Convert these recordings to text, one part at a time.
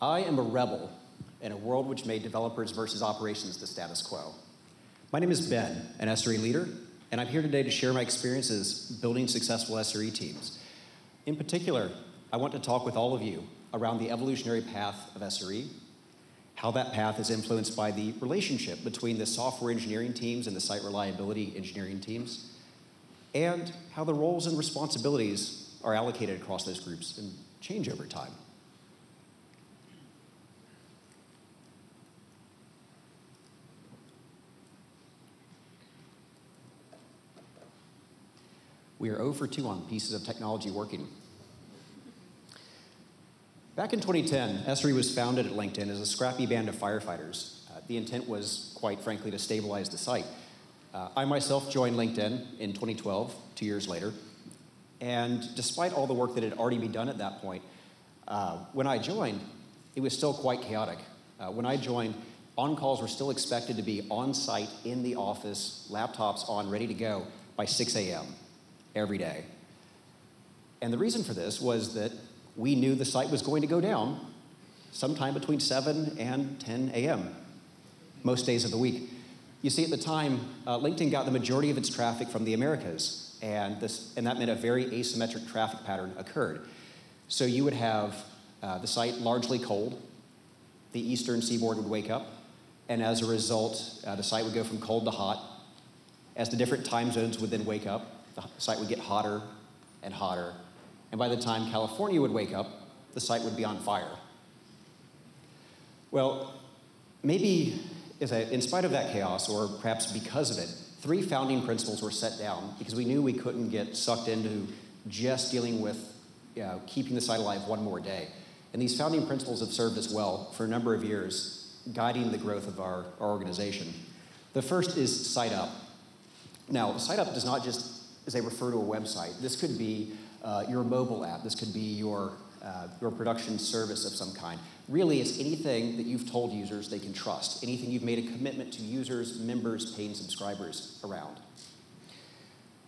I am a rebel in a world which made developers versus operations the status quo. My name is Ben, an SRE leader, and I'm here today to share my experiences building successful SRE teams. In particular, I want to talk with all of you around the evolutionary path of SRE, how that path is influenced by the relationship between the software engineering teams and the site reliability engineering teams, and how the roles and responsibilities are allocated across those groups and change over time. We are 0 for 2 on pieces of technology working. Back in 2010, SRE was founded at LinkedIn as a scrappy band of firefighters. The intent was, quite frankly, to stabilize the site. I myself joined LinkedIn in 2012, 2 years later, and despite all the work that had already been done at that point, when I joined, it was still quite chaotic. When I joined, on-calls were still expected to be on-site in the office, laptops on, ready to go by 6 a.m. every day. And the reason for this was that we knew the site was going to go down sometime between 7 and 10 a.m. most days of the week. You see, at the time, LinkedIn got the majority of its traffic from the Americas, and that meant a very asymmetric traffic pattern occurred. So you would have the site largely cold, the eastern seaboard would wake up, and as a result, the site would go from cold to hot. As the different time zones would then wake up, the site would get hotter and hotter, and by the time California would wake up, the site would be on fire. Well, maybe in spite of that chaos, or perhaps because of it, 3 founding principles were set down because we knew we couldn't get sucked into just dealing with keeping the site alive one more day. And these founding principles have served us well for a number of years, guiding the growth of our organization. The first is site up. Now, site up does not just as they refer to a website. This could be your mobile app. This could be your production service of some kind. Really, it's anything that you've told users they can trust, anything you've made a commitment to users, members, paying subscribers around.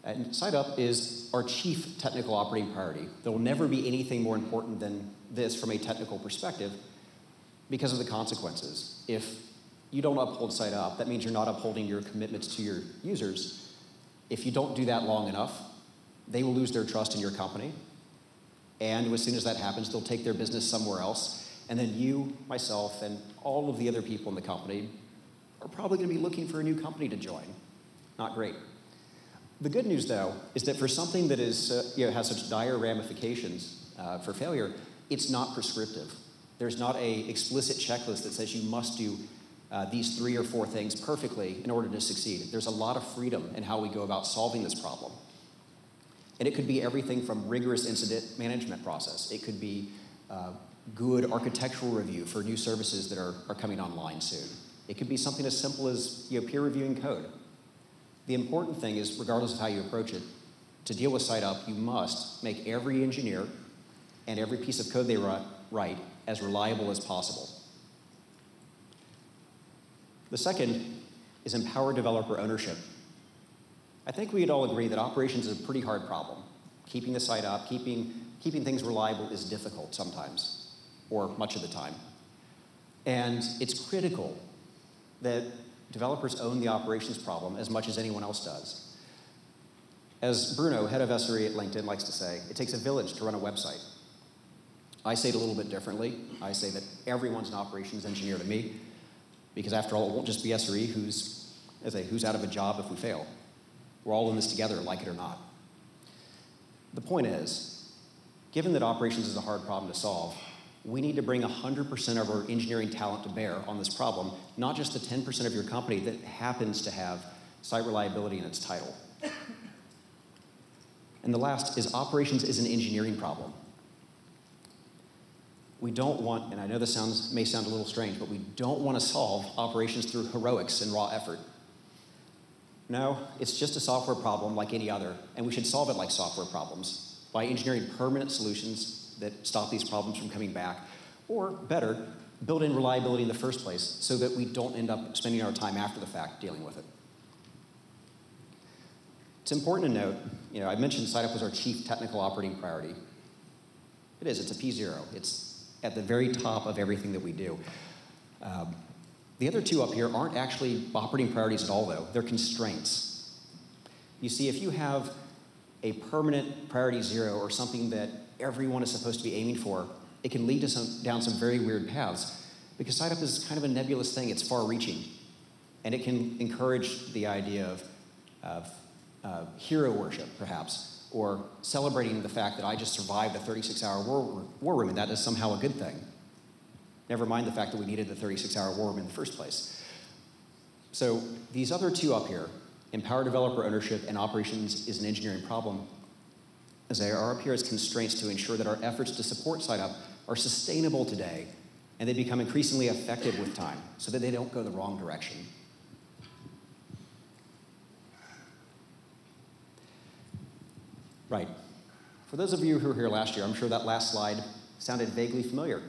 And site up is our chief technical operating priority. There will never be anything more important than this from a technical perspective because of the consequences. If you don't uphold site up, that means you're not upholding your commitments to your users. If you don't do that long enough, they will lose their trust in your company. And as soon as that happens, they'll take their business somewhere else. And then you, myself, and all of the other people in the company are probably going to be looking for a new company to join. Not great. The good news, though, is that for something that is, has such dire ramifications for failure, it's not prescriptive. There's not an explicit checklist that says you must do these 3 or 4 things perfectly in order to succeed. There's a lot of freedom in how we go about solving this problem. And it could be everything from rigorous incident management process. It could be good architectural review for new services that are coming online soon. It could be something as simple as peer reviewing code. The important thing is, regardless of how you approach it, to deal with site up, you must make every engineer and every piece of code they write as reliable as possible. The second is empower developer ownership. I think we'd all agree that operations is a pretty hard problem. Keeping the site up, keeping things reliable is difficult sometimes, or much of the time. And it's critical that developers own the operations problem as much as anyone else does. As Bruno, head of SRE at LinkedIn, likes to say, it takes a village to run a website. I say it a little bit differently. I say that everyone's an operations engineer to me, because after all, it won't just be SRE who's out of a job if we fail. We're all in this together, like it or not. The point is, given that operations is a hard problem to solve, we need to bring 100% of our engineering talent to bear on this problem, not just the 10% of your company that happens to have site reliability in its title. And the last is operations is an engineering problem. We don't want, and I know this may sound a little strange, but we don't want to solve operations through heroics and raw effort. No, it's just a software problem like any other, and we should solve it like software problems by engineering permanent solutions that stop these problems from coming back, or better, build in reliability in the first place so that we don't end up spending our time after the fact dealing with it. It's important to note, I mentioned site up was our chief technical operating priority. It is, it's a P0. It's at the very top of everything that we do. The other two up here aren't actually operating priorities at all, though. They're constraints. You see, if you have a permanent priority 0 or something that everyone is supposed to be aiming for, it can lead to down some very weird paths, because site up is kind of a nebulous thing. It's far-reaching, and it can encourage the idea of hero worship, perhaps, or celebrating the fact that I just survived a 36-hour war room, and that is somehow a good thing. Never mind the fact that we needed the 36-hour war room in the first place. So these other two up here, empower developer ownership and operations is an engineering problem, as they are up here as constraints to ensure that our efforts to support site up are sustainable today, and they become increasingly effective with time, so that they don't go the wrong direction. Right. For those of you who were here last year, I'm sure that last slide sounded vaguely familiar.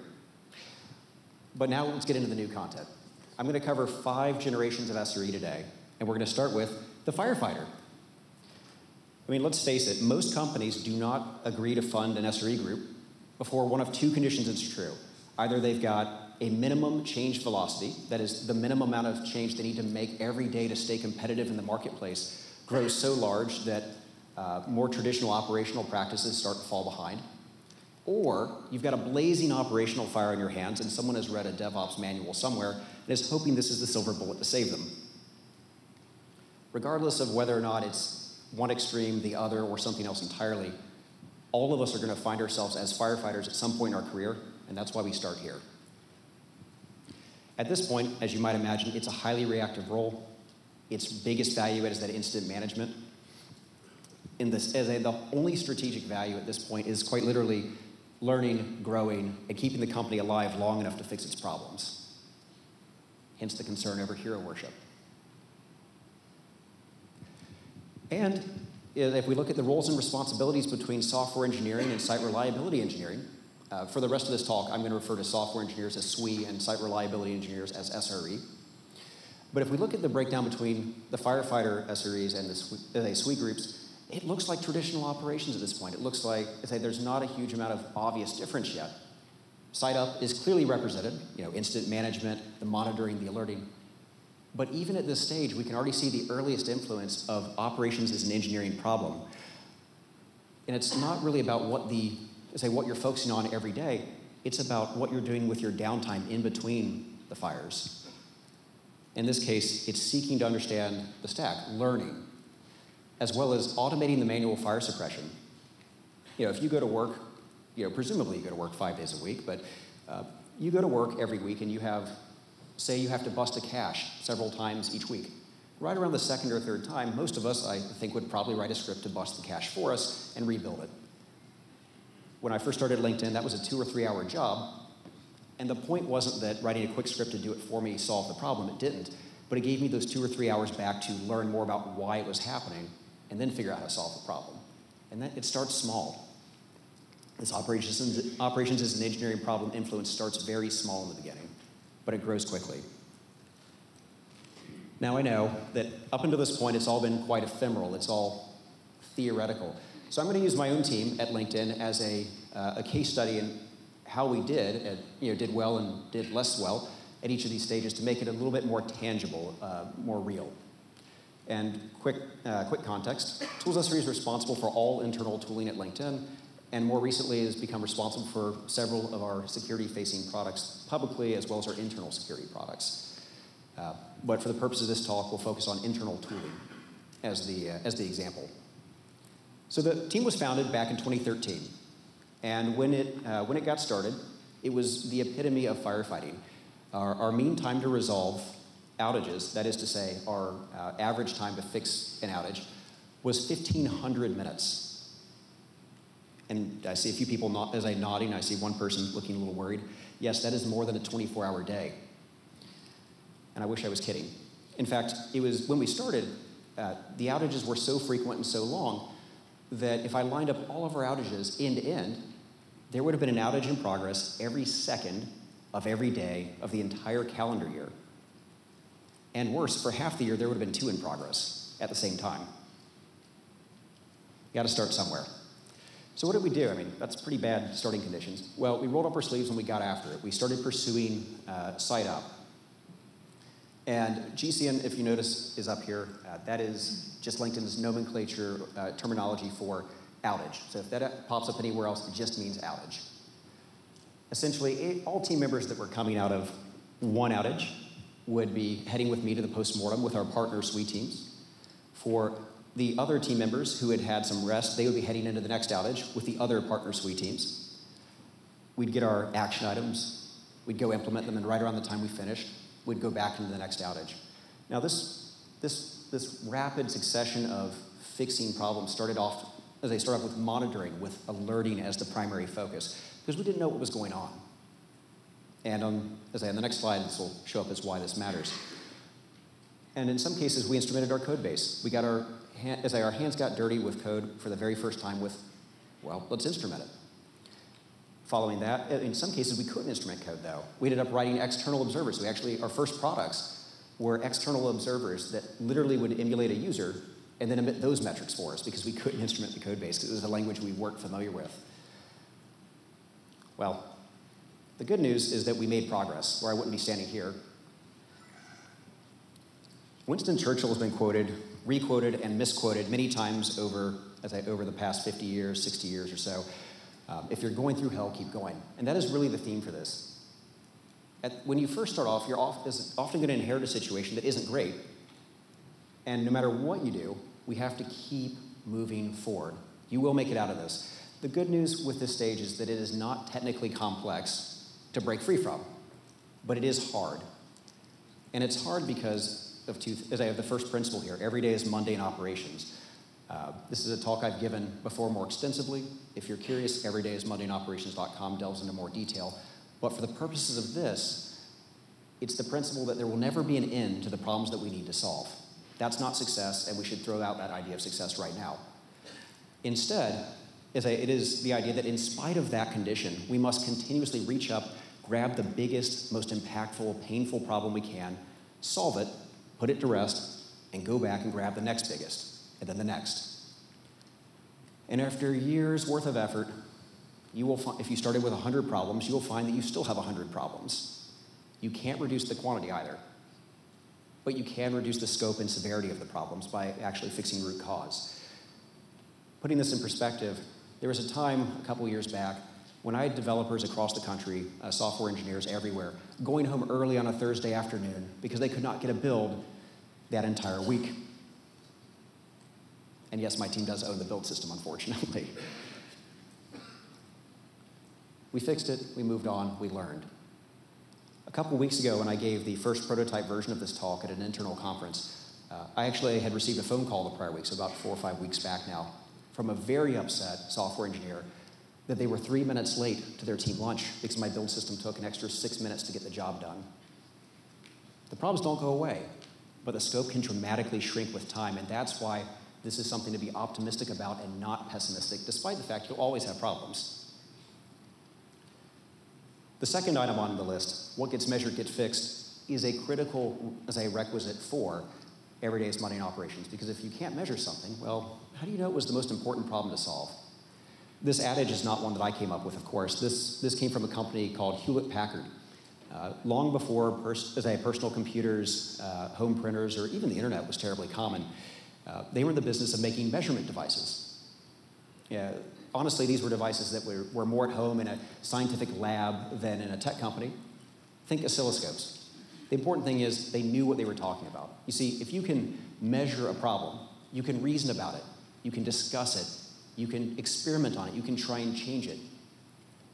But now let's get into the new content. I'm going to cover 5 generations of SRE today, and we're going to start with the firefighter. I mean, let's face it, most companies do not agree to fund an SRE group before one of 2 conditions is true. Either they've got a minimum change velocity, that is the minimum amount of change they need to make every day to stay competitive in the marketplace, grows so large that more traditional operational practices start to fall behind. Or you've got a blazing operational fire on your hands and someone has read a DevOps manual somewhere and is hoping this is the silver bullet to save them. Regardless of whether or not it's one extreme, the other, or something else entirely, all of us are going to find ourselves as firefighters at some point in our career, and that's why we start here. At this point, as you might imagine, it's a highly reactive role. Its biggest value is that incident management. The only strategic value at this point is quite literally learning, growing, and keeping the company alive long enough to fix its problems. Hence the concern over hero worship. And if we look at the roles and responsibilities between software engineering and site reliability engineering, for the rest of this talk, I'm going to refer to software engineers as SWE and site reliability engineers as SRE. But if we look at the breakdown between the firefighter SREs and the SWE groups, it looks like traditional operations at this point. It looks like there's not a huge amount of obvious difference yet. Site up is clearly represented, incident management, the monitoring, the alerting. But even at this stage, we can already see the earliest influence of operations as an engineering problem. And it's not really about what you're focusing on every day. It's about what you're doing with your downtime in between the fires. In this case, it's seeking to understand the stack, learning, as well as automating the manual fire suppression. If you go to work, presumably you go to work 5 days a week, but you go to work every week and you have to bust a cache several times each week. Right around the 2nd or 3rd time, most of us, I think, would probably write a script to bust the cache for us and rebuild it. When I first started LinkedIn, that was a 2 or 3 hour job, and the point wasn't that writing a quick script to do it for me solved the problem. It didn't, but it gave me those 2 or 3 hours back to learn more about why it was happening and then figure out how to solve the problem. And it starts small. This operations as an engineering problem influence starts very small in the beginning, but it grows quickly. Now I know that up until this point, it's all been quite ephemeral. It's all theoretical. So I'm going to use my own team at LinkedIn as a case study in how we did well and did less well at each of these stages to make it a little bit more tangible, more real. And quick context, Tools SRE is responsible for all internal tooling at LinkedIn, and more recently has become responsible for several of our security-facing products publicly, as well as our internal security products. But for the purpose of this talk, we'll focus on internal tooling as the example. So the team was founded back in 2013, and when it got started, it was the epitome of firefighting. Our mean time to resolve outages, that is to say, our average time to fix an outage, was 1,500 minutes. And I see a few people nodding. I see one person looking a little worried. Yes, that is more than a 24-hour day. And I wish I was kidding. In fact, it was when we started, the outages were so frequent and so long that if I lined up all of our outages end to end, there would have been an outage in progress every second of every day of the entire calendar year. And worse, for half the year, there would have been 2 in progress at the same time. You got to start somewhere. So what did we do? I mean, that's pretty bad starting conditions. Well, we rolled up our sleeves and we got after it. We started pursuing site up. And GCN, if you notice, is up here. That is just LinkedIn's nomenclature terminology for outage. So if that pops up anywhere else, it just means outage. Essentially, all team members that were coming out of one outage would be heading with me to the postmortem with our partner SWE teams. For the other team members who had had some rest, they would be heading into the next outage with the other partner SWE teams. We'd get our action items, we'd go implement them, and right around the time we finished, we'd go back into the next outage. Now this rapid succession of fixing problems started off with monitoring, with alerting as the primary focus, because we didn't know what was going on. And on the next slide, this will show up as why this matters. And in some cases, we instrumented our code base. We got our hands got dirty with code for the very first time with, well, let's instrument it. Following that, in some cases, we couldn't instrument code, though. We ended up writing external observers. Our first products were external observers that literally would emulate a user and then emit those metrics for us because we couldn't instrument the code base because it was a language we weren't familiar with. Well, the good news is that we made progress, or I wouldn't be standing here. Winston Churchill has been quoted, re-quoted, and misquoted many times over the past 50 years, 60 years or so. If you're going through hell, keep going. And that is really the theme for this. When you first start off, you're often going to inherit a situation that isn't great. And no matter what you do, we have to keep moving forward. You will make it out of this. The good news with this stage is that it is not technically complex to break free from, but it is hard. And it's hard because of I have the first principle here. Every day is mundane operations. This is a talk I've given before more extensively. If you're curious, everydayismundaneoperations.com delves into more detail. But for the purposes of this, it's the principle that there will never be an end to the problems that we need to solve. That's not success, and we should throw out that idea of success right now. Instead, it is the idea that in spite of that condition, we must continuously reach up, grab the biggest, most impactful, painful problem we can, solve it, put it to rest, and go back and grab the next biggest, and then the next. And after years worth of effort, you will find, if you started with 100 problems, you will find that you still have 100 problems. You can't reduce the quantity either, but you can reduce the scope and severity of the problems by actually fixing root cause. Putting this in perspective, there was a time a couple years back when I had developers across the country, software engineers everywhere, going home early on a Thursday afternoon because they could not get a build that entire week. And yes, my team does own the build system, unfortunately. We fixed it, we moved on, we learned. A couple weeks ago when I gave the first prototype version of this talk at an internal conference, I actually had received a phone call the prior week, so about 4 or 5 weeks back now, from a very upset software engineer that they were 3 minutes late to their team lunch because my build system took an extra 6 minutes to get the job done. The problems don't go away, but the scope can dramatically shrink with time, and that's why this is something to be optimistic about and not pessimistic, despite the fact you'll always have problems. The second item on the list, what gets measured gets fixed, is a critical requisite for everyday mundane operations, because if you can't measure something, well, how do you know it was the most important problem to solve? This adage is not one that I came up with, of course. This came from a company called Hewlett-Packard. Long before personal computers, home printers, or even the internet was terribly common, they were in the business of making measurement devices. Honestly, these were devices that were more at home in a scientific lab than in a tech company. Think oscilloscopes. The important thing is they knew what they were talking about. You see, if you can measure a problem, you can reason about it, you can discuss it, you can experiment on it, you can try and change it.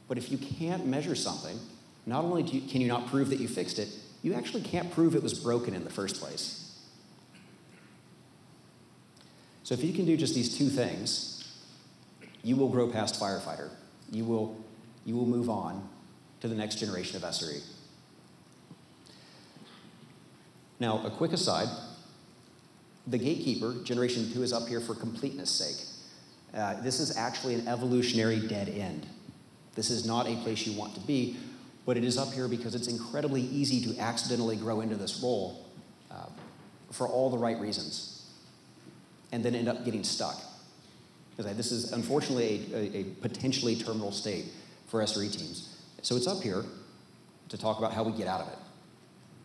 But if you can't measure something, not only can you not prove that you fixed it, you actually can't prove it was broken in the first place. So if you can do just these two things, you will grow past firefighter. You will move on to the next generation of SRE. Now, a quick aside, the Gatekeeper, Generation 2, is up here for completeness' sake. This is actually an evolutionary dead end. This is not a place you want to be, but it is up here because it's incredibly easy to accidentally grow into this role for all the right reasons, and then end up getting stuck. This is unfortunately a potentially terminal state for SRE teams. So it's up here to talk about how we get out of it,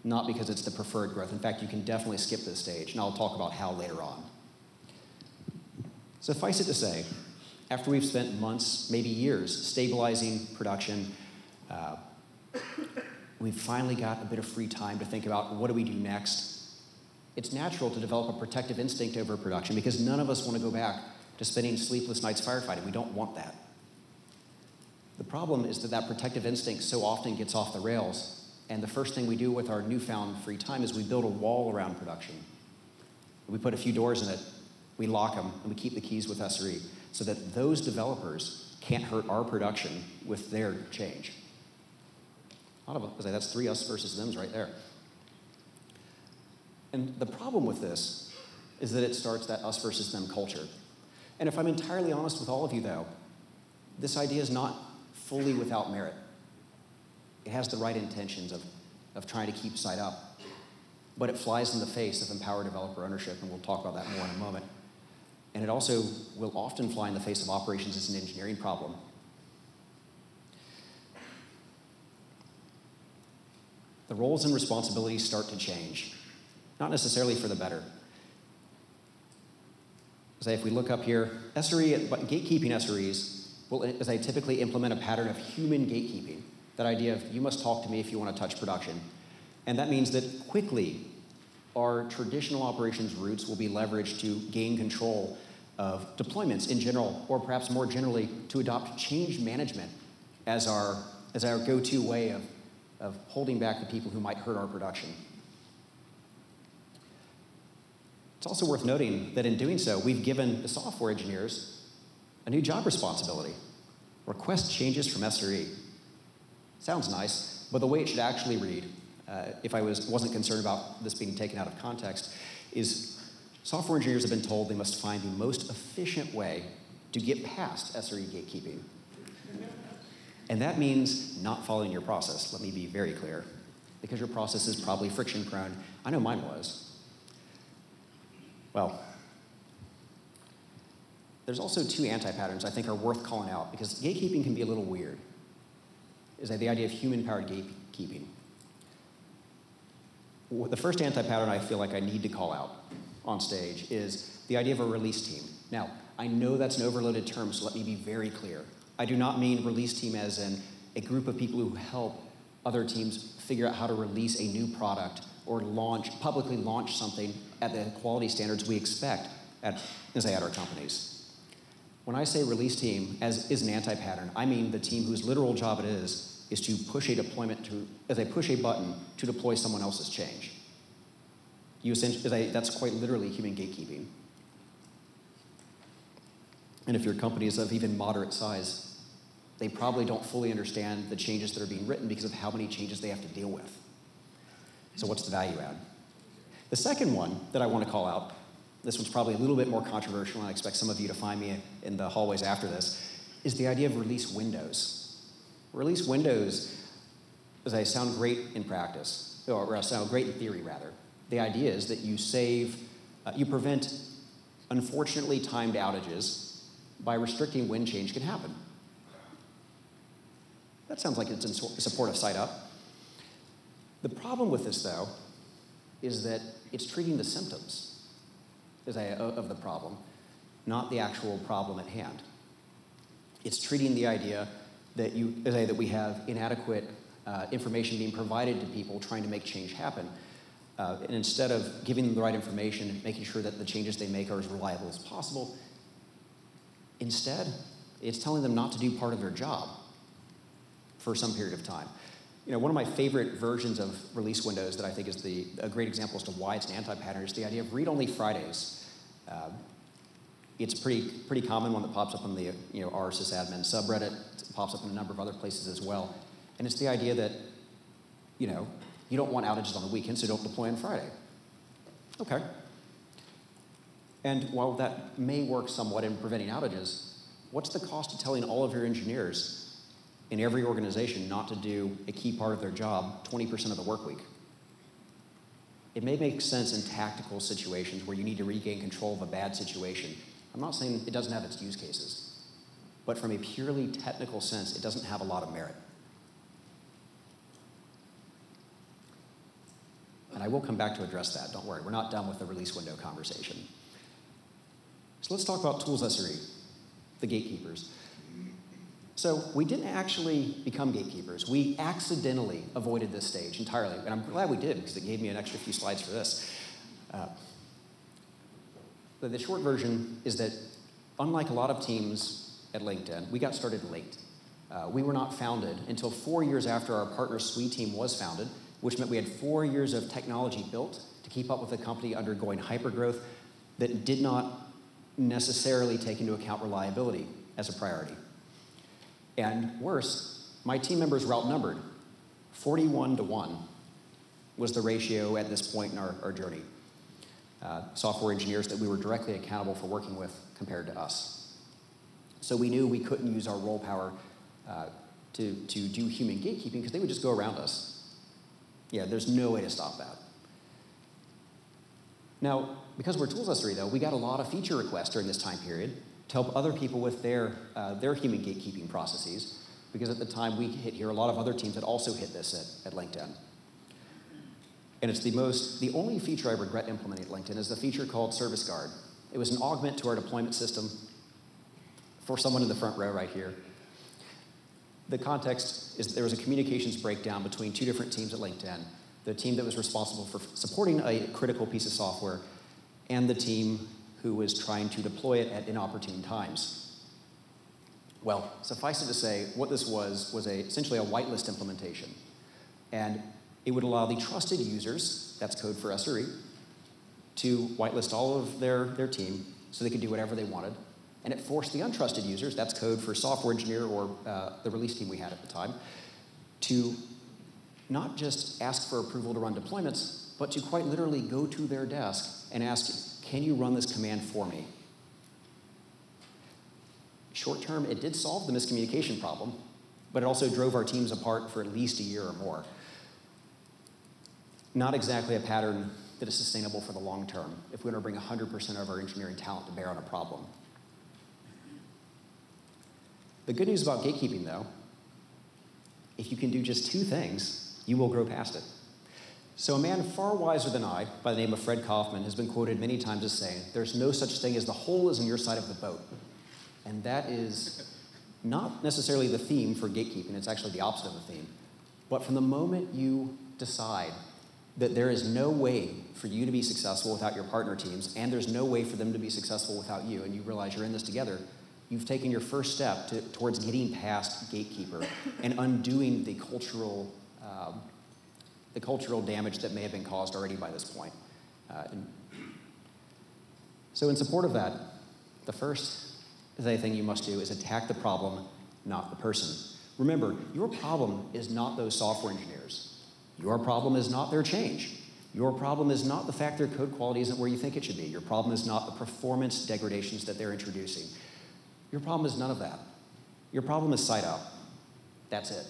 not because it's the preferred growth. In fact, you can definitely skip this stage, and I'll talk about how later on. Suffice it to say, after we've spent months, maybe years, stabilizing production, we've finally got a bit of free time to think about what do we do next. It's natural to develop a protective instinct over production because none of us want to go back to spending sleepless nights firefighting. We don't want that. The problem is that that protective instinct so often gets off the rails, and the first thing we do with our newfound free time is we build a wall around production. We put a few doors in it, we lock them, and we keep the keys with SRE so that those developers can't hurt our production with their change. A lot of us, that's 3 us versus thems right there. And the problem with this is that it starts that us versus them culture. And if I'm entirely honest with all of you, though, this idea is not fully without merit. It has the right intentions of trying to keep site up, but it flies in the face of empowered developer ownership, and we'll talk about that more in a moment. And it also will often fly in the face of operations as an engineering problem. The roles and responsibilities start to change, not necessarily for the better. Say if we look up here, gatekeeping SREs will, as I typically implement a pattern of human gatekeeping. That idea of you must talk to me if you want to touch production. And that means that quickly, our traditional operations routes will be leveraged to gain control of deployments in general, or perhaps more generally, to adopt change management as our go-to way of holding back the people who might hurt our production. It's also worth noting that in doing so, we've given the software engineers a new job responsibility: request changes from SRE. Sounds nice, but the way it should actually read, if I wasn't concerned about this being taken out of context, is software engineers have been told they must find the most efficient way to get past SRE gatekeeping. And that means not following your process. Let me be very clear, because your process is probably friction prone. I know mine was. Well, there's also 2 anti-patterns I think are worth calling out, because gatekeeping can be a little weird. Is the idea of human-powered gatekeeping. The first anti-pattern I feel like I need to call out on stage is the idea of a release team. Now, I know that's an overloaded term, so let me be very clear. I do not mean release team as in a group of people who help other teams figure out how to release a new product or publicly launch something at the quality standards we expect at our companies. When I say release team as is an anti-pattern, I mean the team whose literal job it is to push a deployment as they push a button to deploy someone else's change. That's quite literally human gatekeeping. And if your company is of even moderate size, they probably don't fully understand the changes that are being written because of how many changes they have to deal with. So what's the value add? The second one that I want to call out, this one's probably a little bit more controversial, and I expect some of you to find me in the hallways after this, is the idea of release windows. Release windows, as they sound great in practice, or sound great in theory rather. The idea is that you prevent unfortunately timed outages by restricting when change can happen. That sounds like it's in support of site up. The problem with this, though, is that it's treating the symptoms of the problem, not the actual problem at hand. It's treating the idea that we have inadequate information being provided to people trying to make change happen. And instead of giving them the right information and making sure that the changes they make are as reliable as possible, instead, it's telling them not to do part of their job for some period of time. One of my favorite versions of release windows that I think is a great example as to why it's an anti-pattern is the idea of read-only Fridays. It's a pretty common one that pops up on the our sysadmin subreddit. It pops up in a number of other places as well. And it's the idea that you don't want outages on the weekend, so don't deploy on Friday. Okay. And while that may work somewhat in preventing outages, what's the cost of telling all of your engineers in every organization not to do a key part of their job 20% of the work week? It may make sense in tactical situations where you need to regain control of a bad situation, I'm not saying it doesn't have its use cases, but from a purely technical sense, it doesn't have a lot of merit. And I will come back to address that, don't worry. We're not done with the release window conversation. So let's talk about tools SRE, the gatekeepers. So we didn't actually become gatekeepers. We accidentally avoided this stage entirely, and I'm glad we did because it gave me an extra few slides for this. But the short version is that unlike a lot of teams at LinkedIn, we got started late. We were not founded until 4 years after our partner SWE team was founded, which meant we had 4 years of technology built to keep up with a company undergoing hypergrowth that did not necessarily take into account reliability as a priority. And worse, my team members were outnumbered. 41-to-1 was the ratio at this point in our journey. Software engineers that we were directly accountable for working with compared to us. So we knew we couldn't use our role power to do human gatekeeping because they would just go around us. Yeah, there's no way to stop that. Now, because we're tools SRE though, we got a lot of feature requests during this time period to help other people with their human gatekeeping processes, because at the time we hit here, a lot of other teams had also hit this at LinkedIn. And it's the only feature I regret implementing at LinkedIn is the feature called Service Guard. It was an augment to our deployment system for someone in the front row right here. The context is that there was a communications breakdown between two different teams at LinkedIn. The team that was responsible for supporting a critical piece of software and the team who was trying to deploy it at inopportune times. Well, suffice it to say, what this was essentially a whitelist implementation. And it would allow the trusted users, that's code for SRE, to whitelist all of their team so they could do whatever they wanted. And it forced the untrusted users, that's code for software engineer or the release team we had at the time, to not just ask for approval to run deployments, but to quite literally go to their desk and ask, can you run this command for me? Short term, it did solve the miscommunication problem, but it also drove our teams apart for at least a year or more. Not exactly a pattern that is sustainable for the long term if we want to bring 100% of our engineering talent to bear on a problem. The good news about gatekeeping, though, if you can do just two things, you will grow past it. So a man far wiser than I, by the name of Fred Kaufman, has been quoted many times as saying, there's no such thing as the hole is on your side of the boat. And that is not necessarily the theme for gatekeeping, it's actually the opposite of the theme. But from the moment you decide that there is no way for you to be successful without your partner teams, and there's no way for them to be successful without you, and you realize you're in this together, you've taken your first step towards getting past gatekeeper and undoing the cultural damage that may have been caused already by this point. So in support of that, the first thing you must do is attack the problem, not the person. Remember, your problem is not those software engineers. Your problem is not their change. Your problem is not the fact their code quality isn't where you think it should be. Your problem is not the performance degradations that they're introducing. Your problem is none of that. Your problem is site out. That's it.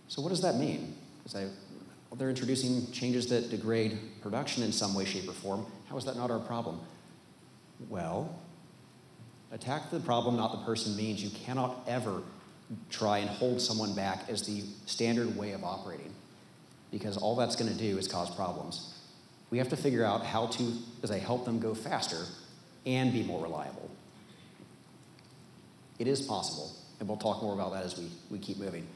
So what does that mean? They're introducing changes that degrade production in some way, shape, or form. How is that not our problem? Well, attack the problem, not the person, means you cannot ever try and hold someone back as the standard way of operating, because all that's going to do is cause problems. We have to figure out how to, help them go faster and be more reliable. It is possible, and we'll talk more about that as we keep moving.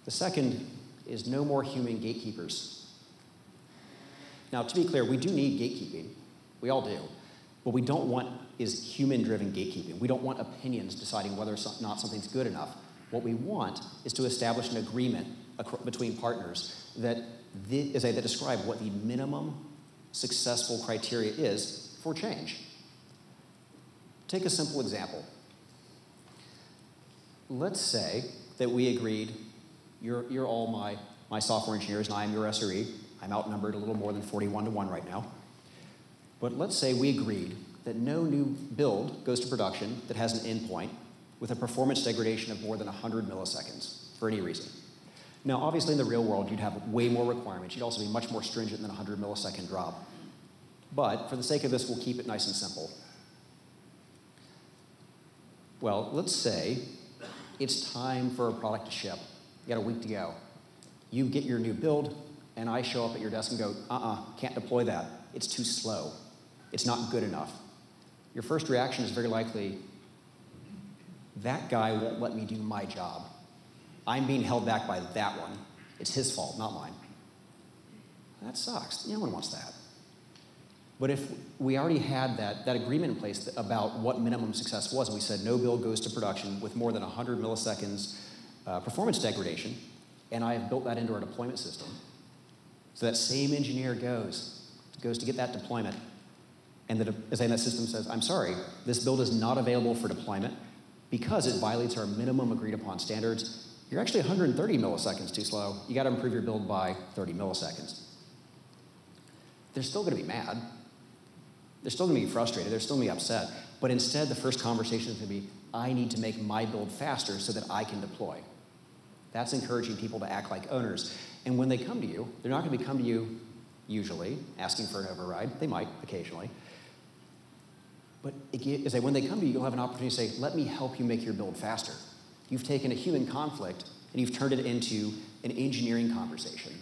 The second is no more human gatekeepers. Now, to be clear, we do need gatekeeping. We all do. What we don't want is human-driven gatekeeping. We don't want opinions deciding whether or not something's good enough. What we want is to establish an agreement between partners that describe what the minimum successful criteria is for change. Take a simple example. Let's say that we agreed, you're all my software engineers and I am your SRE. I'm outnumbered a little more than 41-to-1 right now. But let's say we agreed that no new build goes to production that has an endpoint with a performance degradation of more than 100 milliseconds for any reason. Now, obviously in the real world, you'd have way more requirements. You'd also be much more stringent than a 100 millisecond drop. But for the sake of this, we'll keep it nice and simple. Well, let's say it's time for a product to ship. You got a week to go. You get your new build, and I show up at your desk and go, can't deploy that. It's too slow. It's not good enough. Your first reaction is very likely, that guy won't let me do my job. I'm being held back by that one. It's his fault, not mine. That sucks. No one wants that. But if we already had that agreement in place about what minimum success was, and we said no build goes to production with more than 100 milliseconds performance degradation, and I have built that into our deployment system, so that same engineer goes to get that deployment, and that system says, I'm sorry, this build is not available for deployment because it violates our minimum agreed upon standards. You're actually 130 milliseconds too slow. You got to improve your build by 30 milliseconds. They're still going to be mad. They're still going to be frustrated. They're still going to be upset. But instead, the first conversation is going to be, I need to make my build faster so that I can deploy. That's encouraging people to act like owners. And when they come to you, they're not going to come to you usually asking for an override. They might occasionally. But when they come to you, you'll have an opportunity to say, let me help you make your build faster. You've taken a human conflict and you've turned it into an engineering conversation,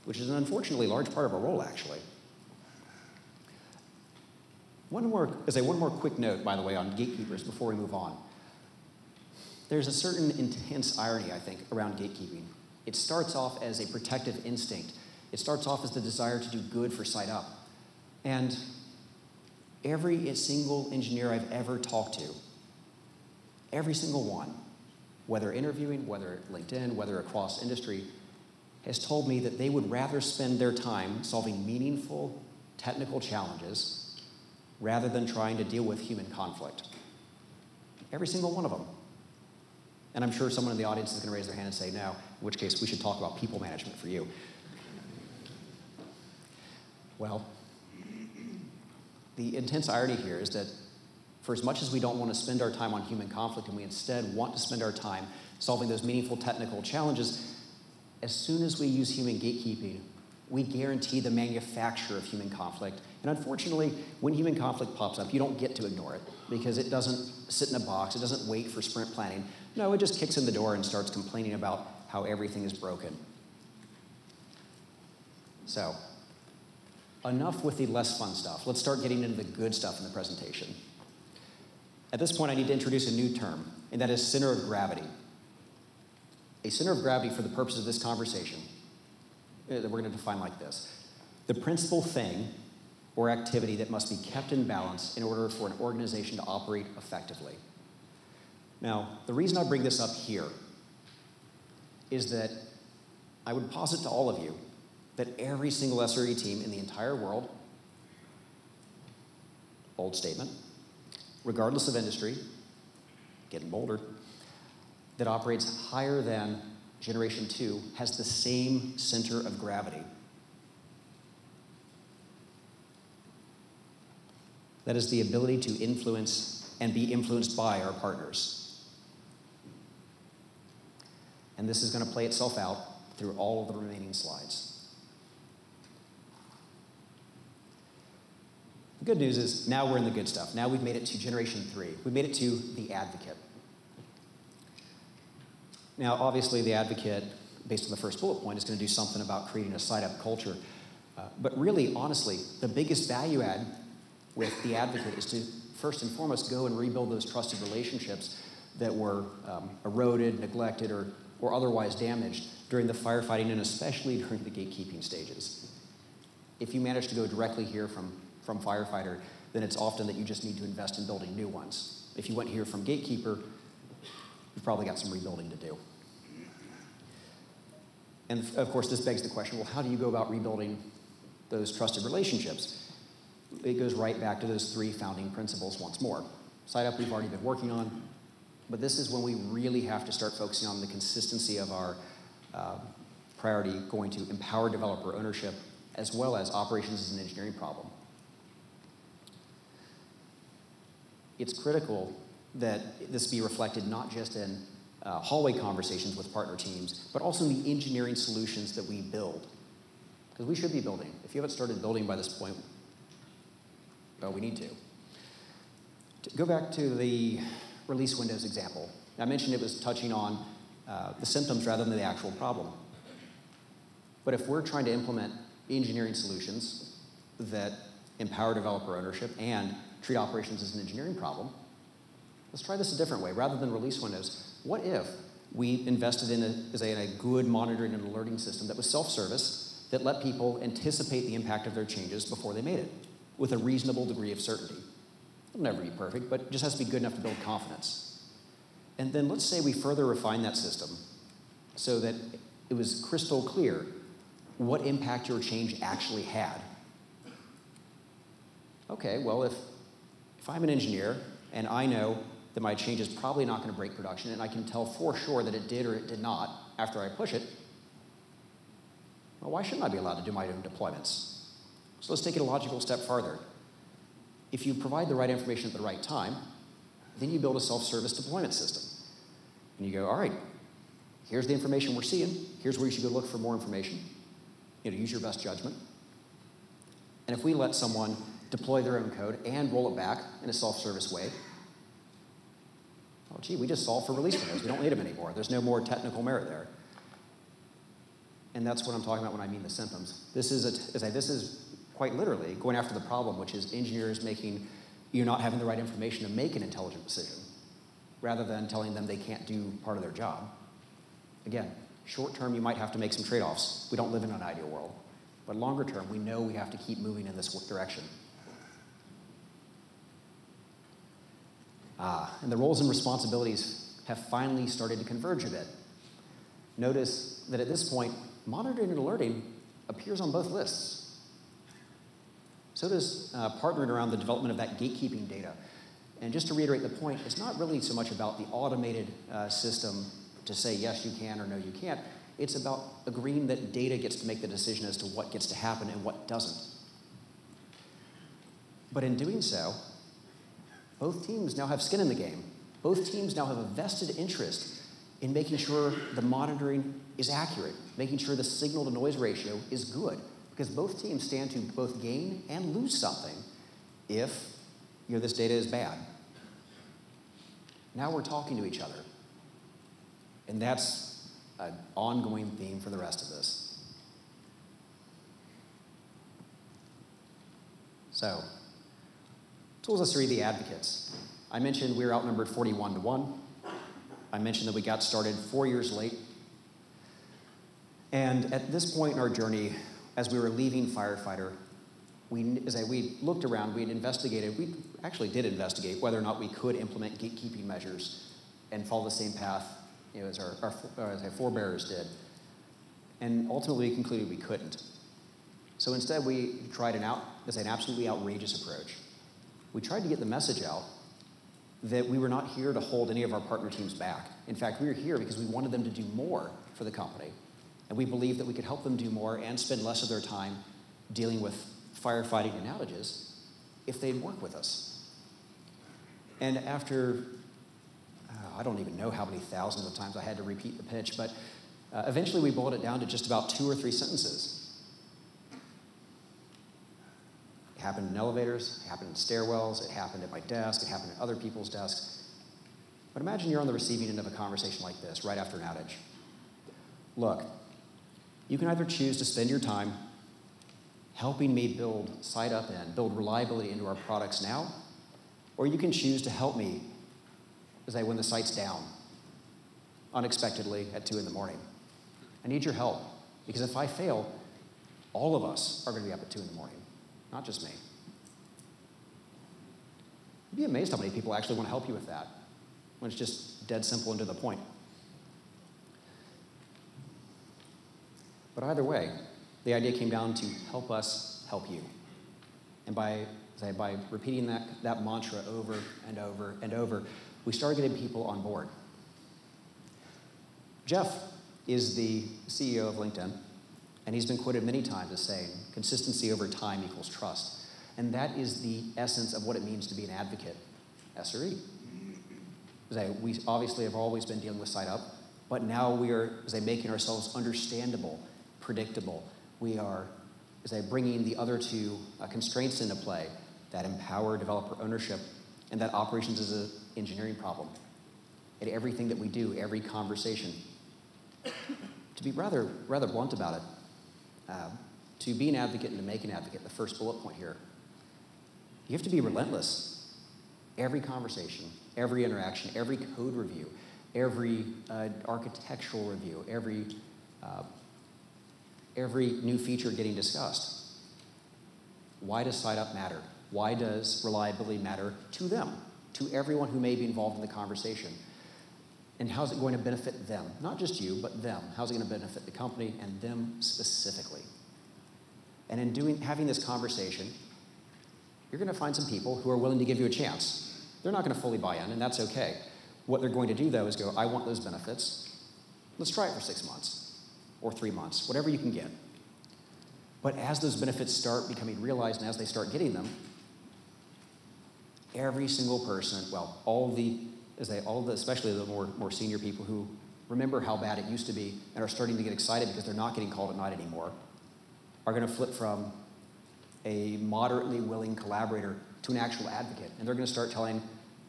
which is an unfortunately large part of our role, actually. One more quick note, by the way, on gatekeepers before we move on. There's a certain intense irony, I think, around gatekeeping. It starts off as a protective instinct. It starts off as the desire to do good for site up. And every single engineer I've ever talked to, every single one, whether interviewing, whether at LinkedIn, whether across industry, has told me that they would rather spend their time solving meaningful technical challenges rather than trying to deal with human conflict. Every single one of them. And I'm sure someone in the audience is going to raise their hand and say, no, in which case we should talk about people management for you. Well, the intense irony here is that for as much as we don't want to spend our time on human conflict and we instead want to spend our time solving those meaningful technical challenges, as soon as we use human gatekeeping, we guarantee the manufacture of human conflict. And unfortunately, when human conflict pops up, you don't get to ignore it because it doesn't sit in a box, it doesn't wait for sprint planning. No, it just kicks in the door and starts complaining about how everything is broken. So, enough with the less fun stuff. Let's start getting into the good stuff in the presentation. At this point, I need to introduce a new term, and that is center of gravity. A center of gravity for the purpose of this conversation that we're going to define like this. The principal thing or activity that must be kept in balance in order for an organization to operate effectively. Now, the reason I bring this up here is that I would posit to all of you that every single SRE team in the entire world, bold statement, regardless of industry, getting bolder, that operates higher than Generation 2 has the same center of gravity. That is the ability to influence and be influenced by our partners. And this is going to play itself out through all of the remaining slides. The good news is now we're in the good stuff. Now we've made it to Generation 3. We've made it to the advocate. Now, obviously, the advocate, based on the first bullet point, is going to do something about creating a site-up culture. But really, honestly, the biggest value add with the advocate is to, first and foremost, go and rebuild those trusted relationships that were eroded, neglected, or otherwise damaged during the firefighting and especially during the gatekeeping stages. If you manage to go directly here from firefighter, then it's often that you just need to invest in building new ones. If you went here from gatekeeper, you've probably got some rebuilding to do. And of course, this begs the question, well, how do you go about rebuilding those trusted relationships? It goes right back to those 3 founding principles once more. Site up we've already been working on, but this is when we really have to start focusing on the consistency of our priority going to empower developer ownership as well as operations as an engineering problem. It's critical that this be reflected not just in hallway conversations with partner teams, but also in the engineering solutions that we build. Because we should be building. If you haven't started building by this point, Well, we need to. To go back to the release windows example. I mentioned it was touching on the symptoms rather than the actual problem. But if we're trying to implement engineering solutions that empower developer ownership and treat operations as an engineering problem, let's try this a different way. Rather than release windows, what if we invested in a good monitoring and alerting system that was self-service, that let people anticipate the impact of their changes before they made it, with a reasonable degree of certainty? It'll never be perfect, but it just has to be good enough to build confidence. And then let's say we further refine that system so that it was crystal clear what impact your change actually had. Okay, well, if I'm an engineer and I know that my change is probably not going to break production and I can tell for sure that it did or it did not after I push it, well, why shouldn't I be allowed to do my own deployments? So let's take it a logical step farther. If you provide the right information at the right time, then you build a self-service deployment system. And you go, all right, here's the information we're seeing. Here's where you should go look for more information. Use your best judgment. And if we let someone deploy their own code and roll it back in a self-service way, oh, gee, we just solved for release windows. We don't need them anymore. There's no more technical merit there. And that's what I'm talking about when I mean the symptoms. This is quite literally going after the problem, which is engineers not having the right information to make an intelligent decision, rather than telling them they can't do part of their job. Again, short term, you might have to make some trade-offs. We don't live in an ideal world. But longer term, we know we have to keep moving in this direction. And the roles and responsibilities have finally started to converge a bit. Notice that at this point, monitoring and alerting appears on both lists. So does partnering around the development of that gatekeeping data. And just to reiterate the point, it's not really so much about the automated system to say yes you can or no you can't. It's about agreeing that data gets to make the decision as to what gets to happen and what doesn't. But in doing so, both teams now have skin in the game. Both teams now have a vested interest in making sure the monitoring is accurate, making sure the signal-to-noise ratio is good, because both teams stand to both gain and lose something if this data is bad. Now we're talking to each other. And that's an ongoing theme for the rest of this. So, tools SRE, the advocates. I mentioned we were outnumbered 41-1. I mentioned that we got started 4 years late. And at this point in our journey, as we were leaving firefighter, we looked around, we actually did investigate whether or not we could implement gatekeeping measures and follow the same path as our forebearers did. And ultimately, we concluded we couldn't. So instead, we tried an absolutely outrageous approach. We tried to get the message out that we were not here to hold any of our partner teams back. In fact, we were here because we wanted them to do more for the company. And we believed that we could help them do more and spend less of their time dealing with firefighting and outages if they'd work with us. And after, I don't even know how many thousands of times I had to repeat the pitch, but eventually we boiled it down to just about 2 or 3 sentences. It happened in elevators, it happened in stairwells, it happened at my desk, it happened at other people's desks. But imagine you're on the receiving end of a conversation like this right after an outage. Look, you can either choose to spend your time helping me build site up and build reliability into our products now, or you can choose to help me when the site's down unexpectedly at 2 in the morning. I need your help, because if I fail, all of us are going to be up at 2 in the morning, not just me. You'd be amazed how many people actually want to help you with that, when it's just dead simple and to the point. But either way, the idea came down to help us help you. And by repeating that mantra over and over and over, we started getting people on board. Jeff is the CEO of LinkedIn, and he's been quoted many times as saying, consistency over time equals trust. And that is the essence of what it means to be an advocate, SRE. We obviously have always been dealing with site up, but now we are making ourselves understandable, predictable. We are bringing the other 2 constraints into play that empower developer ownership, and that operations is an engineering problem. At everything that we do, every conversation. To be rather blunt about it, to be an advocate and to make an advocate, the first bullet point here, you have to be relentless. Every conversation, every interaction, every code review, every architectural review, every new feature getting discussed. Why does site up matter? Why does reliability matter to them, to everyone who may be involved in the conversation? And how's it going to benefit them? Not just you, but them. How's it going to benefit the company and them specifically? And in having this conversation, you're going to find some people who are willing to give you a chance. They're not going to fully buy in, and that's okay. What they're going to do, though, is go, I want those benefits. Let's try it for 6 months or 3 months, whatever you can get. But as those benefits start becoming realized and as they start getting them, every single person, well, especially the more senior people who remember how bad it used to be and are starting to get excited because they're not getting called at night anymore, are going to flip from a moderately willing collaborator to an actual advocate. And they're going to start telling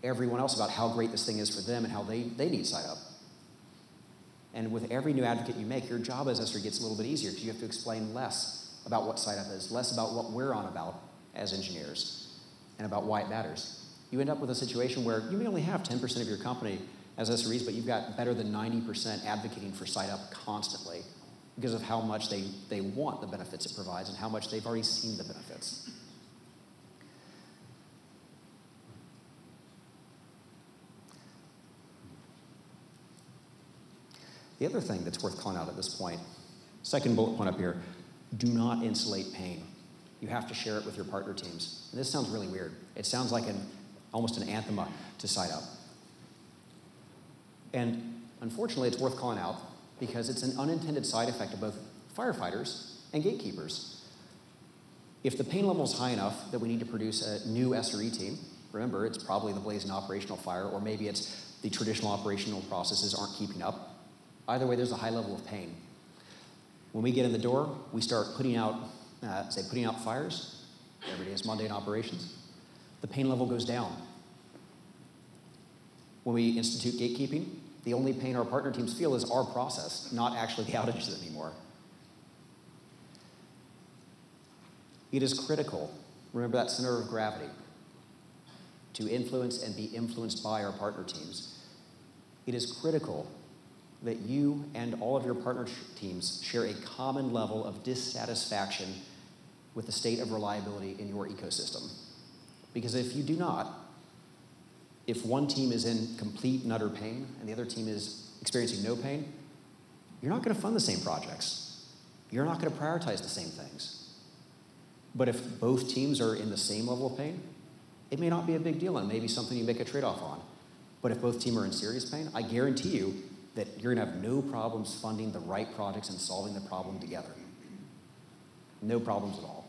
everyone else about how great this thing is for them and how they need site up. And with every new advocate you make, your job as SRE gets a little bit easier because you have to explain less about what site up is, less about what we're on about as engineers, and about why it matters. You end up with a situation where you may only have 10% of your company as SREs, but you've got better than 90% advocating for site up constantly because of how much they want the benefits it provides and how much they've already seen the benefits. The other thing that's worth calling out at this point, second bullet point up here, do not insulate pain. You have to share it with your partner teams. And this sounds really weird. It sounds like almost an anathema to site up. And unfortunately, it's worth calling out because it's an unintended side effect of both firefighters and gatekeepers. If the pain level is high enough that we need to produce a new SRE team, remember, it's probably the blazing operational fire, or maybe it's the traditional operational processes aren't keeping up. Either way, there's a high level of pain. When we get in the door, we start putting out fires. Every day is mundane operations. The pain level goes down. When we institute gatekeeping, the only pain our partner teams feel is our process, not actually the outages anymore. It is critical, remember that center of gravity, to influence and be influenced by our partner teams. It is critical that you and all of your partner teams share a common level of dissatisfaction with the state of reliability in your ecosystem. Because if you do not, if one team is in complete and utter pain and the other team is experiencing no pain, you're not going to fund the same projects. You're not going to prioritize the same things. But if both teams are in the same level of pain, it may not be a big deal and maybe something you make a trade-off on. But if both teams are in serious pain, I guarantee you that you're going to have no problems funding the right projects and solving the problem together. No problems at all.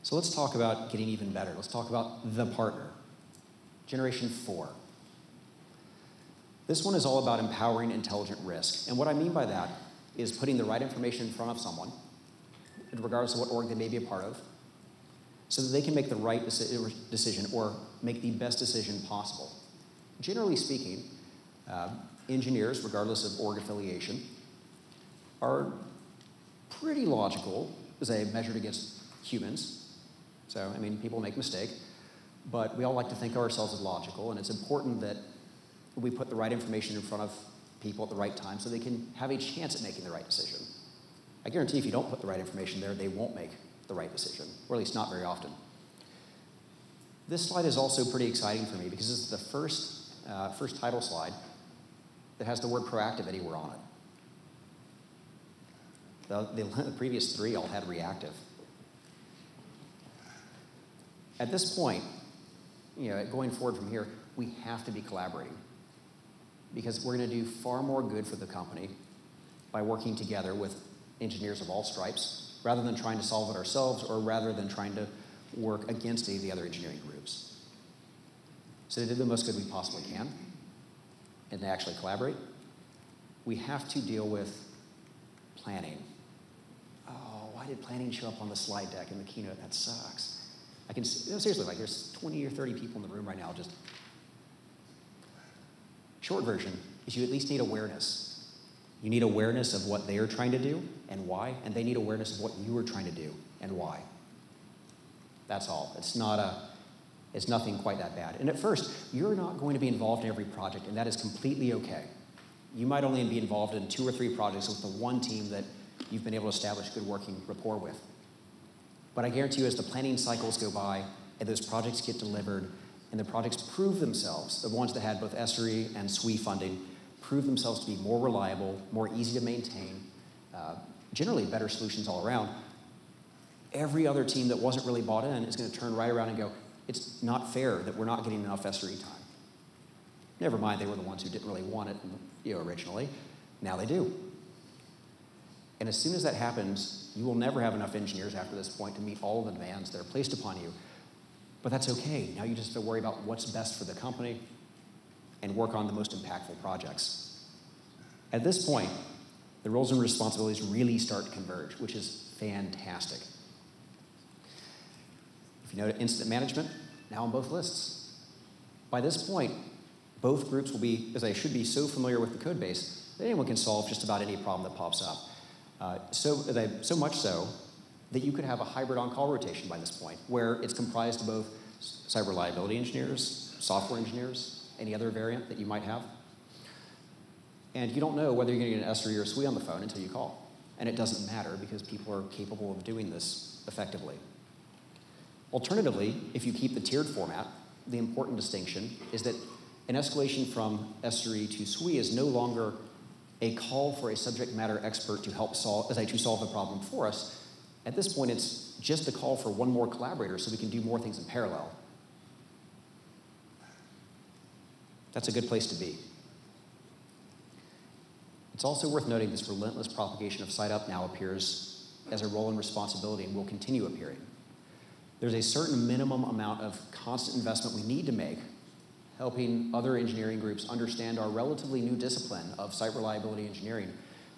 So let's talk about getting even better. Let's talk about the partner. Generation 4. This one is all about empowering intelligent risk. And what I mean by that is putting the right information in front of someone, regardless of what org they may be a part of, so that they can make the right decision or make the best decision possible. Generally speaking, engineers, regardless of org affiliation, are pretty logical as they measured against humans. So, I mean, people make mistakes, but we all like to think of ourselves as logical, and it's important that we put the right information in front of people at the right time so they can have a chance at making the right decision. I guarantee if you don't put the right information there, they won't make the right decision, or at least not very often. This slide is also pretty exciting for me because this is the first title slide that has the word proactive anywhere on it. The previous 3 all had reactive. At this point, going forward from here, we have to be collaborating because we're going to do far more good for the company by working together with engineers of all stripes rather than trying to solve it ourselves or rather than trying to work against any of the other engineering groups. So to do the most good we possibly can and to actually collaborate, we have to deal with planning. why did planning show up on the slide deck in the keynote? That sucks. I can, no, seriously, like there's 20 or 30 people in the room right now just. Short version is you at least need awareness. You need awareness of what they are trying to do and why, and they need awareness of what you are trying to do and why. That's all. It's nothing quite that bad. And at first, you're not going to be involved in every project, and that is completely okay. You might only be involved in 2 or 3 projects with the one team that you've been able to establish good working rapport with. But I guarantee you, as the planning cycles go by and those projects get delivered and the projects prove themselves, the ones that had both SRE and SWE funding, prove themselves to be more reliable, more easy to maintain, generally better solutions all around, every other team that wasn't really bought in is going to turn right around and go, it's not fair that we're not getting enough SRE time. Never mind, they were the ones who didn't really want it originally. Now they do. And as soon as that happens, you will never have enough engineers after this point to meet all of the demands that are placed upon you. But that's okay. Now you just have to worry about what's best for the company and work on the most impactful projects. At this point, the roles and responsibilities really start to converge, which is fantastic. If you note incident management, now on both lists. By this point, both groups will be, as they should be, so familiar with the code base that anyone can solve just about any problem that pops up. So much so that you could have a hybrid on-call rotation by this point, where it's comprised of both cyber reliability engineers, software engineers, any other variant that you might have. And you don't know whether you're going to get an SRE or a SWE on the phone until you call. And it doesn't matter because people are capable of doing this effectively. Alternatively, if you keep the tiered format, the important distinction is that an escalation from SRE to SWE is no longer a call for a subject matter expert to help solve the problem for us. At this point, it's just a call for one more collaborator so we can do more things in parallel. That's a good place to be. It's also worth noting this relentless propagation of site up now appears as a role and responsibility and will continue appearing. There's a certain minimum amount of constant investment we need to make helping other engineering groups understand our relatively new discipline of site reliability engineering,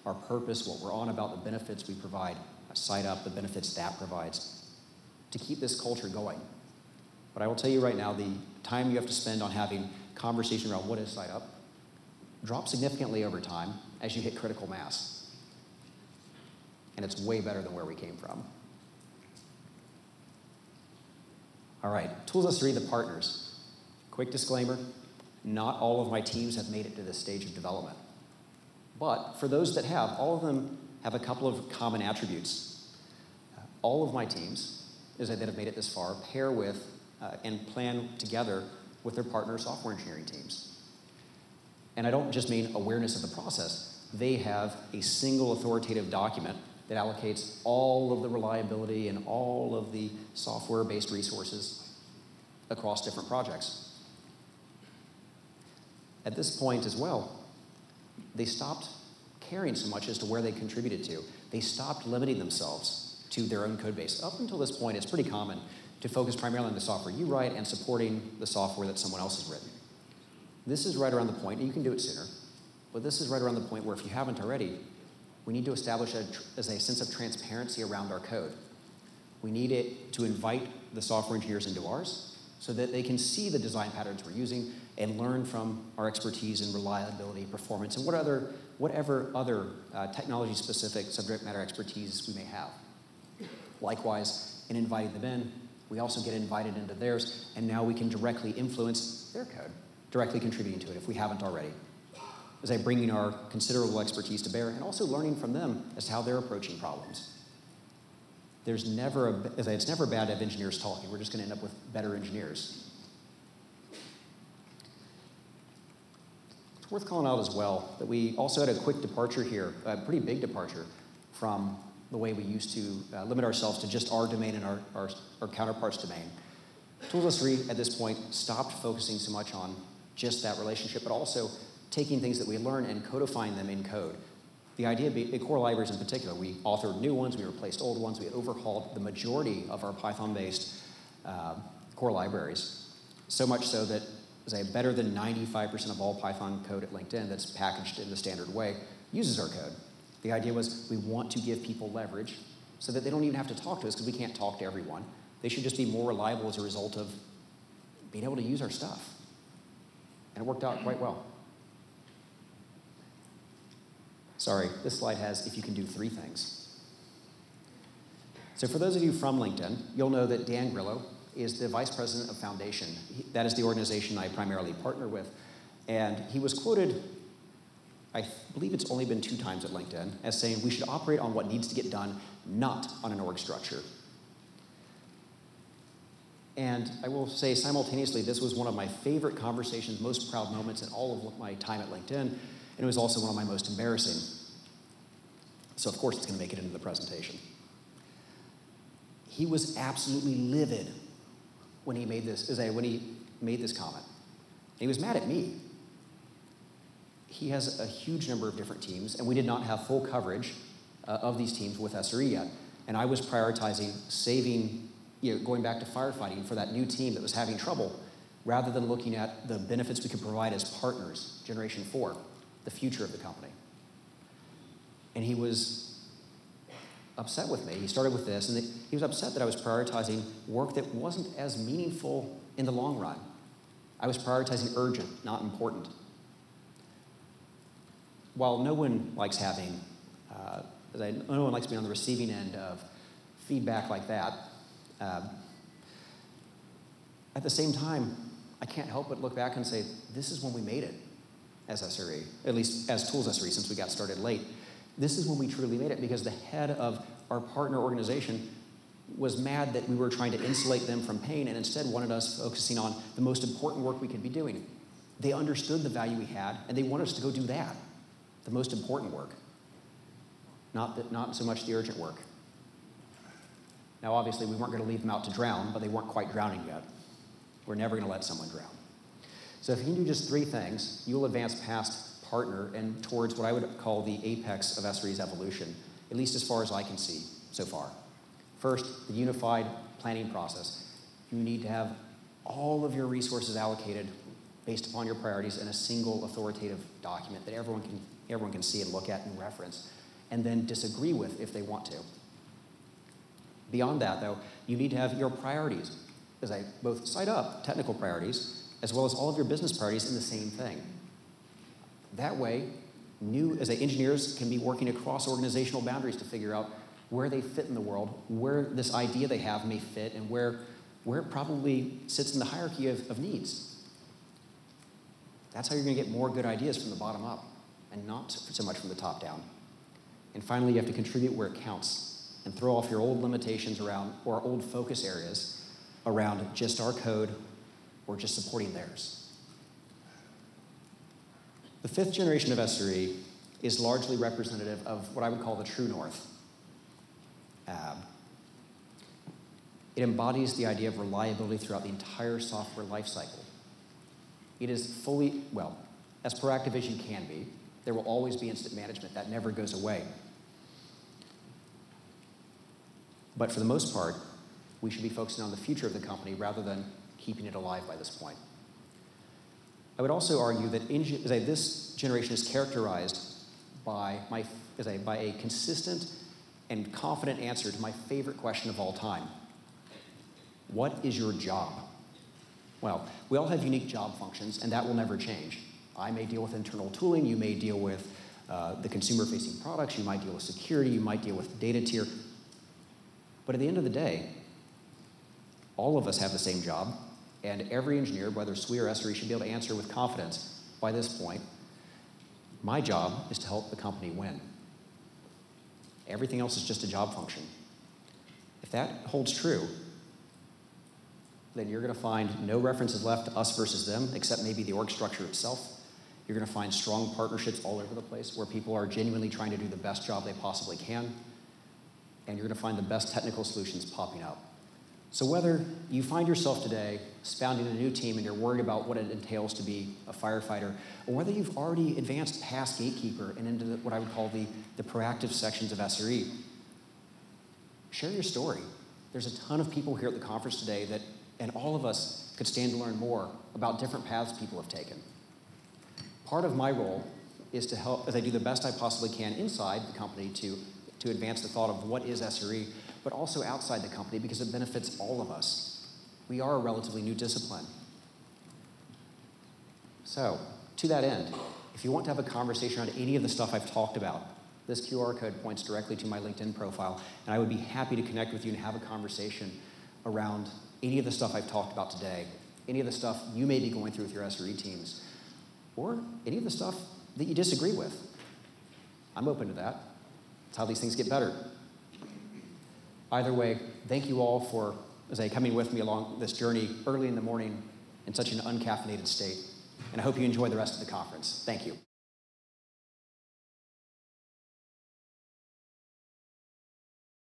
our purpose, what we're on about, the benefits we provide, site up, the benefits that provides, to keep this culture going. But I will tell you right now, the time you have to spend on having conversation around what is site up drops significantly over time as you hit critical mass. And it's way better than where we came from. All right, tools SRE, the partners. Quick disclaimer, not all of my teams have made it to this stage of development. But for those that have, all of them have a couple of common attributes. All of my teams, that have made it this far, pair with and plan together with their partner software engineering teams. And I don't just mean awareness of the process. They have a single authoritative document that allocates all of the reliability and all of the software-based resources across different projects. At this point as well, they stopped caring so much as to where they contributed to. They stopped limiting themselves to their own code base. Up until this point, it's pretty common to focus primarily on the software you write and supporting the software that someone else has written. This is right around the point, and you can do it sooner, but this is right around the point where if you haven't already, we need to establish a sense of transparency around our code. We need it to invite the software engineers into ours so that they can see the design patterns we're using and learn from our expertise in reliability, performance, and whatever other technology-specific subject matter expertise we may have. Likewise, in inviting them in, we also get invited into theirs, and now we can directly influence their code, directly contributing to it if we haven't already. As I bringing our considerable expertise to bear and also learning from them as to how they're approaching problems. It's never bad to have engineers talking. We're just going to end up with better engineers. It's worth calling out as well that we also had a quick departure here, a pretty big departure from the way we used to limit ourselves to just our domain and our counterparts' domain. Tools SRE at this point stopped focusing so much on just that relationship, but also taking things that we learn and codifying them in code. The idea being, core libraries in particular, we authored new ones, we replaced old ones, we overhauled the majority of our Python-based core libraries. So much so that, better than 95% of all Python code at LinkedIn that's packaged in the standard way uses our code. The idea was we want to give people leverage so that they don't even have to talk to us because we can't talk to everyone. They should just be more reliable as a result of being able to use our stuff. And it worked out quite well. Sorry, this slide has if you can do 3 things. So for those of you from LinkedIn, you'll know that Dan Grillo is the Vice President of Foundation. That is the organization I primarily partner with. And he was quoted, I believe it's only been 2 times at LinkedIn, as saying we should operate on what needs to get done, not on an org structure. And I will say simultaneously, this was one of my favorite conversations, most proud moments in all of my time at LinkedIn, and it was also one of my most embarrassing. So of course it's going to make it into the presentation. He was absolutely livid when he made this comment. He was mad at me. He has a huge number of different teams, and we did not have full coverage of these teams with SRE yet. And I was prioritizing saving, going back to firefighting for that new team that was having trouble, rather than looking at the benefits we could provide as partners, Generation 4, the future of the company. And he was upset with me. He started with this, and he was upset that I was prioritizing work that wasn't as meaningful in the long run. I was prioritizing urgent, not important. While no one likes having, no one likes being on the receiving end of feedback like that, at the same time, I can't help but look back and say, this is when we made it as SRE, at least as Tools SRE, since we got started late. This is when we truly made it, because the head of our partner organization was mad that we were trying to insulate them from pain and instead wanted us focusing on the most important work we could be doing. They understood the value we had, and they wanted us to go do that, the most important work, not so much the urgent work. Now, obviously, we weren't going to leave them out to drown, but they weren't quite drowning yet. We're never going to let someone drown. So if you can do just 3 things, you'll advance past partner and towards what I would call the apex of SRE's evolution, at least as far as I can see so far. First, the unified planning process. You need to have all of your resources allocated based upon your priorities in a single authoritative document that everyone can see and look at and reference, and then disagree with if they want to. Beyond that, though, you need to have your priorities, as I both cite up technical priorities, as well as all of your business priorities in the same thing. That way, engineers can be working across organizational boundaries to figure out where they fit in the world, where this idea they have may fit, and where it probably sits in the hierarchy of needs. That's how you're going to get more good ideas from the bottom up, and not so much from the top down. And finally, you have to contribute where it counts, and throw off your old limitations around, or old focus areas around just our code or just supporting theirs. The 5th generation of SRE is largely representative of what I would call the true north. It embodies the idea of reliability throughout the entire software lifecycle. It is fully, as proactive as you can be. There will always be incident management. That never goes away. But for the most part, we should be focusing on the future of the company rather than keeping it alive by this point. I would also argue that this generation is characterized by a consistent and confident answer to my favorite question of all time. What is your job? Well, we all have unique job functions, and that will never change. I may deal with internal tooling, you may deal with the consumer-facing products, you might deal with security, you might deal with data tier. But at the end of the day, all of us have the same job, and every engineer, whether SWE or SRE, should be able to answer with confidence by this point. My job is to help the company win. Everything else is just a job function. If that holds true, then you're going to find no references left to us versus them, except maybe the org structure itself. You're going to find strong partnerships all over the place where people are genuinely trying to do the best job they possibly can, and you're going to find the best technical solutions popping up. So whether you find yourself today founding a new team and you're worried about what it entails to be a firefighter, or whether you've already advanced past Gatekeeper and into what I would call the proactive sections of SRE, share your story. There's a ton of people here at the conference today and all of us could stand to learn more about different paths people have taken. Part of my role is to help, as I do the best I possibly can inside the company, to to advance the thought of what is SRE, but also outside the company because it benefits all of us. We are a relatively new discipline. So, to that end, if you want to have a conversation around any of the stuff I've talked about, this QR code points directly to my LinkedIn profile, and I would be happy to connect with you and have a conversation around any of the stuff I've talked about today, any of the stuff you may be going through with your SRE teams, or any of the stuff that you disagree with. I'm open to that. That's how these things get better. Either way, thank you all for, coming with me along this journey early in the morning in such an uncaffeinated state. And I hope you enjoy the rest of the conference. Thank you.